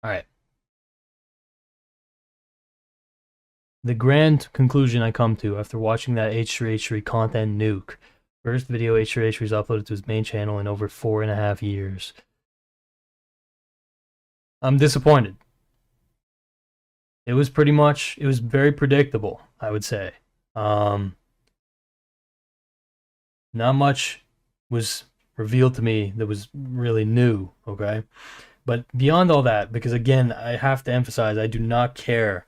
All right. The grand conclusion I come to after watching that H3H3 Content Nuke, first video H3H3 has uploaded to his main channel in over 4.5 years. I'm disappointed. It was very predictable, I would say. Not much was revealed to me that was really new, okay? But beyond all that, because again, I have to emphasize, I do not care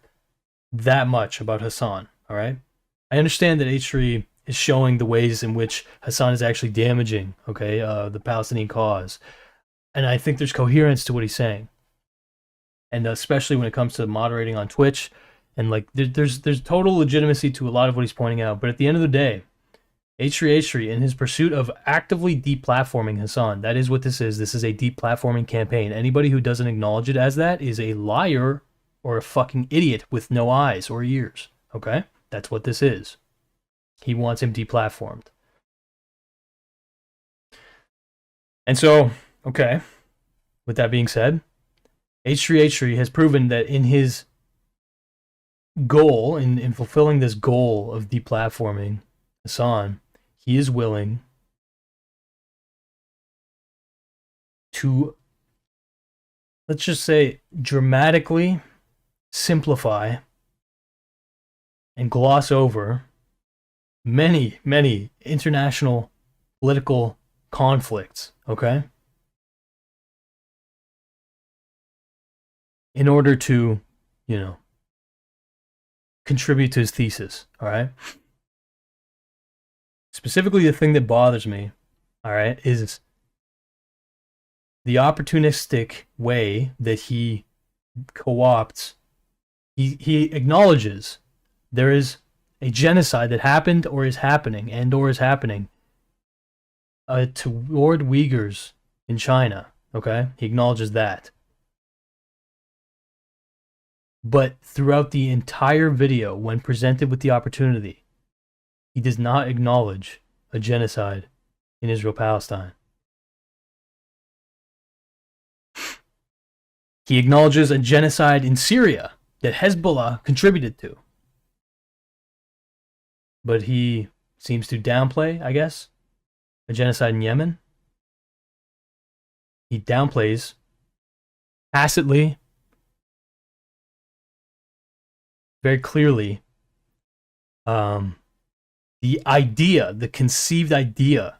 that much about Hasan, all right? I understand that H3 is showing the ways in which Hasan is actually damaging, okay, the Palestinian cause. And I think there's coherence to what he's saying. And especially when it comes to moderating on Twitch, and like there's total legitimacy to a lot of what he's pointing out. But at the end of the day, H3H3, in his pursuit of actively deplatforming Hasan, that is what this is. This is a deplatforming campaign. Anybody who doesn't acknowledge it as that is a liar or a fucking idiot with no eyes or ears, okay? That's what this is. He wants him deplatformed. And so, okay, with that being said, H3H3 has proven that in his goal, in fulfilling this goal of deplatforming Hasan, he is willing to, let's just say, dramatically simplify and gloss over many, many international political conflicts, okay? In order to, contribute to his thesis, all right? Specifically, the thing that bothers me, all right, is the opportunistic way that he co-opts. He acknowledges there is a genocide that happened or is happening toward Uyghurs in China, okay? He acknowledges that. But throughout the entire video, when presented with the opportunity, he does not acknowledge a genocide in Israel-Palestine. He acknowledges a genocide in Syria that Hezbollah contributed to. But he seems to downplay, I guess, a genocide in Yemen. He downplays tacitly, very clearly, the conceived idea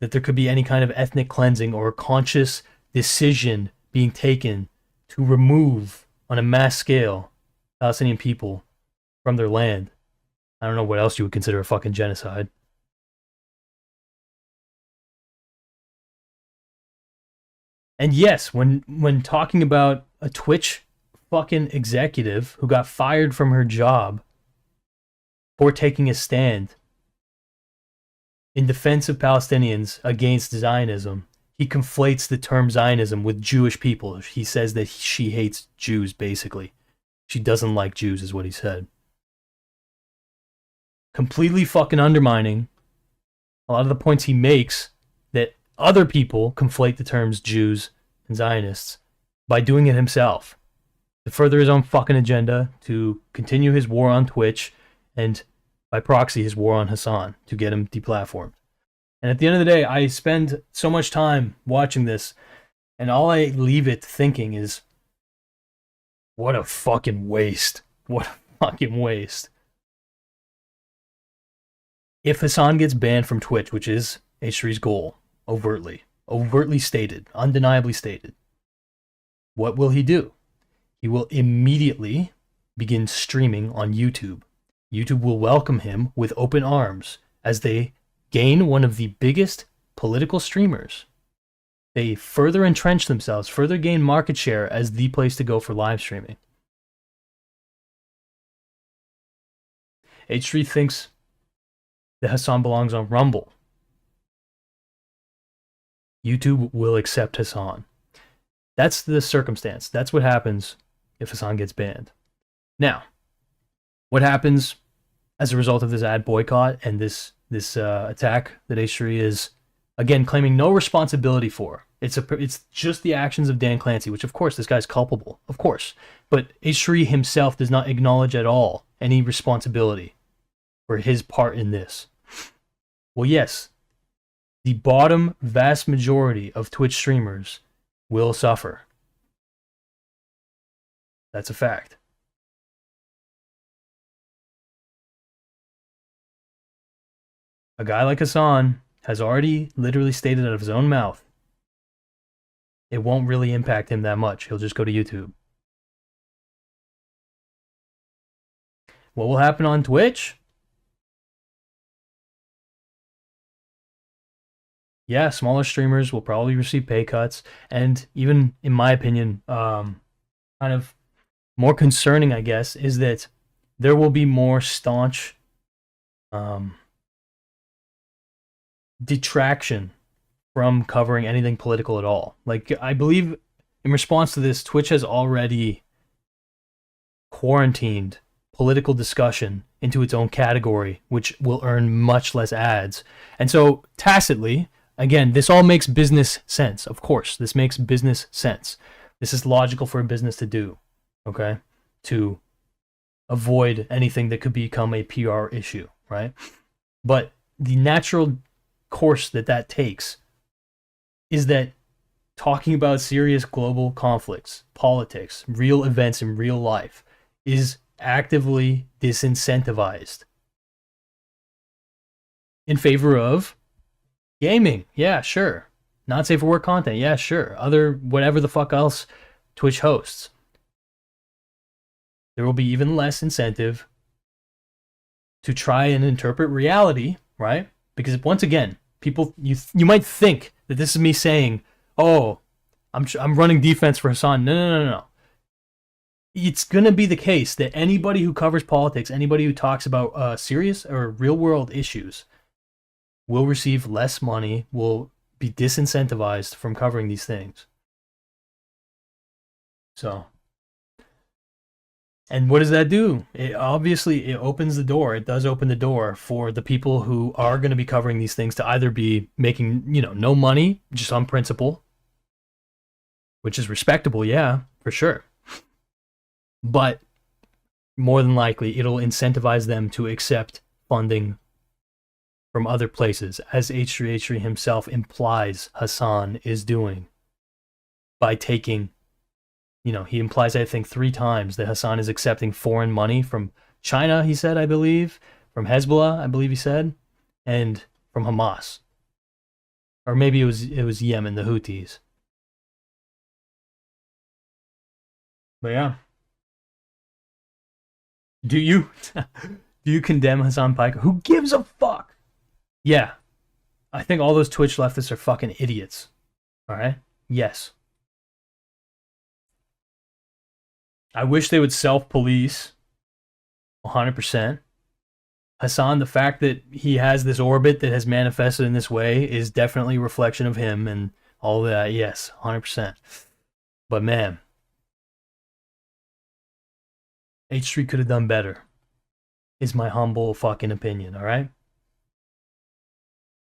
that there could be any kind of ethnic cleansing or a conscious decision being taken to remove, on a mass scale, Palestinian people from their land. I don't know what else you would consider a fucking genocide. And yes, when talking about a Twitch fucking executive who got fired from her job for taking a stand in defense of Palestinians against Zionism, he conflates the term Zionism with Jewish people. He says that she hates Jews, basically. She doesn't like Jews, is what he said. Completely fucking undermining a lot of the points he makes that other people conflate the terms Jews and Zionists by doing it himself to further his own fucking agenda, to continue his war on Twitch, and by proxy his war on Hasan to get him deplatformed. And at the end of the day, I spend so much time watching this, and all I leave it thinking is, what a fucking waste. What a fucking waste. If Hasan gets banned from Twitch, which is H3's goal, overtly stated, undeniably stated, what will he do? He will immediately begin streaming on YouTube. YouTube will welcome him with open arms as they gain one of the biggest political streamers. They further entrench themselves, further gain market share as the place to go for live streaming. H3 thinks that Hasan belongs on Rumble. YouTube will accept Hasan. That's the circumstance. That's what happens if Hasan gets banned. Now, what happens as a result of this ad boycott and this attack that H3 is again, claiming no responsibility for. It's just the actions of Dan Clancy, which of course this guy's culpable, of course. But H3 himself does not acknowledge at all any responsibility for his part in this. Well, yes, the bottom vast majority of Twitch streamers will suffer. That's a fact. A guy like Hasan has already literally stated out of his own mouth, it won't really impact him that much. He'll just go to YouTube. What will happen on Twitch? Yeah, smaller streamers will probably receive pay cuts, and even in my opinion, kind of more concerning, I guess, is that there will be more staunch detraction from covering anything political at all. Like, I believe in response to this, Twitch has already quarantined political discussion into its own category, which will earn much less ads. And so, tacitly, again, this all makes business sense. Of course, this makes business sense. This is logical for a business to do, okay? To avoid anything that could become a PR issue, right? But the natural course that takes is that talking about serious global conflicts, politics, real events in real life is actively disincentivized in favor of gaming. Yeah, sure. Not safe for work content. Yeah, sure. Other whatever the fuck else Twitch hosts. There will be even less incentive to try and interpret reality, right? Because once again, people, you might think that this is me saying, "Oh, I'm running defense for Hasan." No. It's gonna be the case that anybody who covers politics, anybody who talks about serious or real world issues, will receive less money, will be disincentivized from covering these things. So, and what does that do? It opens the door. It does open the door for the people who are going to be covering these things to either be making, no money just on principle, which is respectable, yeah, for sure. But more than likely, it'll incentivize them to accept funding from other places, as H3H3 himself implies Hasan is doing by taking, he implies, I think, 3 times that Hasan is accepting foreign money from China, he said, I believe, from Hezbollah, I believe he said, and from Hamas. Or maybe it was Yemen, the Houthis. But yeah. Do you condemn Hasan Piker? Who gives a fuck? Yeah. I think all those Twitch leftists are fucking idiots. Alright? Yes. I wish they would self-police 100%. Hasan, the fact that he has this orbit that has manifested in this way is definitely a reflection of him and all that. Yes, 100%. But man, H3 could have done better, is my humble fucking opinion, alright?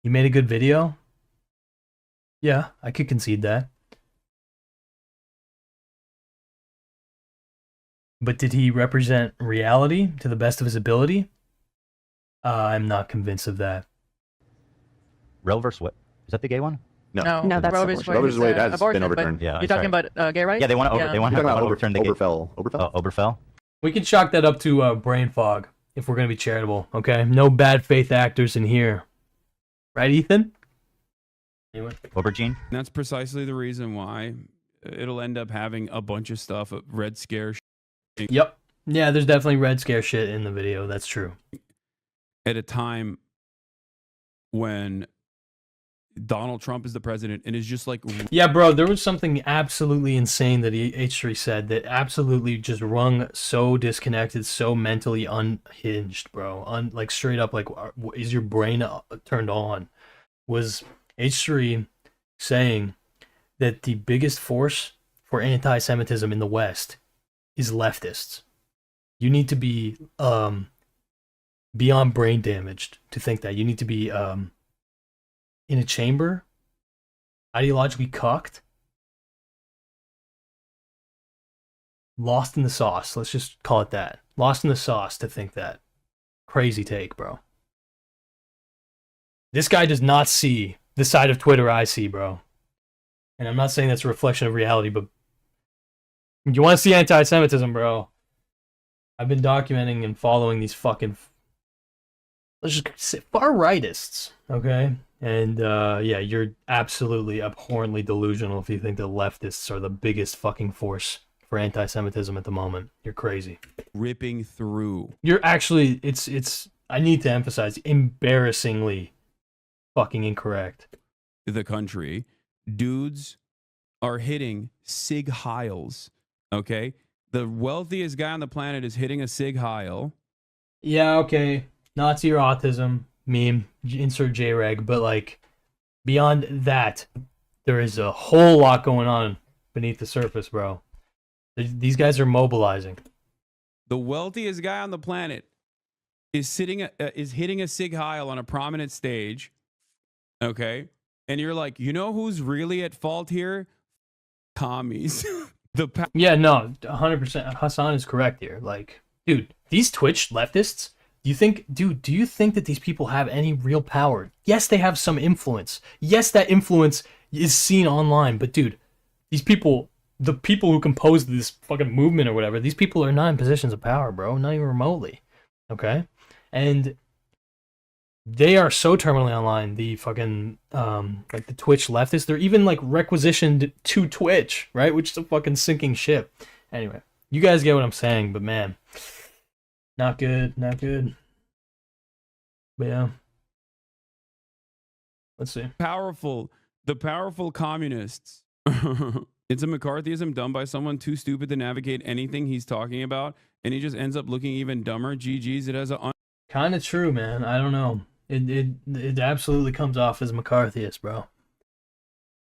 He made a good video? Yeah, I could concede that. But did he represent reality to the best of his ability? I'm not convinced of that. Roe versus what? Is that the gay one? No, that's Roe versus Wade has been overturned. Yeah, you're talking about gay rights? Yeah, they want to overturn the gay. Oberfell. We can chalk that up to brain fog if we're going to be charitable, okay? No bad faith actors in here. Right, Ethan? Anyway. Aubergine? That's precisely the reason why it'll end up having a bunch of stuff, Red Scare. Yep. Yeah, there's definitely Red Scare shit in the video. That's true. At a time when Donald Trump is the president and is just like... Yeah, bro, there was something absolutely insane that H3 said that absolutely just rung so disconnected, so mentally unhinged, bro. Like, straight up, like, is your brain turned on? Was H3 saying that the biggest force for anti-Semitism in the West is leftists. You need to be beyond brain damaged to think that. You need to be in a chamber, ideologically cucked, lost in the sauce. Let's just call it that. Lost in the sauce to think that. Crazy take, bro. This guy does not see the side of Twitter I see, bro. And I'm not saying that's a reflection of reality, but you want to see anti-Semitism, bro. I've been documenting and following these fucking, let's just say, far-rightists, okay? And yeah, you're absolutely abhorrently delusional if you think the leftists are the biggest fucking force for anti-Semitism at the moment. You're crazy. Ripping through. You're actually, it's I need to emphasize, embarrassingly fucking incorrect. The country. Dudes are hitting Sig Heils, okay? The wealthiest guy on the planet is hitting a Sig Heil. Yeah, okay. Nazi or autism meme, insert JREG, but like beyond that, there is a whole lot going on beneath the surface, bro. These guys are mobilizing. The wealthiest guy on the planet is hitting a Sig Heil on a prominent stage, okay? And you're like, you know who's really at fault here? Commies. Yeah, no, 100%. Hasan is correct here. Like, dude, these Twitch leftists, do you think that these people have any real power? Yes, they have some influence. Yes, that influence is seen online. But, dude, these people, the people who compose this fucking movement or whatever, these people are not in positions of power, bro. Not even remotely. Okay? And they are so terminally online, the fucking, like the Twitch leftists, they're even like requisitioned to Twitch, right? Which is a fucking sinking ship. Anyway, you guys get what I'm saying, but man, not good, not good. But yeah. Let's see. The powerful communists. It's a McCarthyism done by someone too stupid to navigate anything he's talking about, and he just ends up looking even dumber. GG's, it has a... Kind of true, man. I don't know. It absolutely comes off as McCarthyist, bro.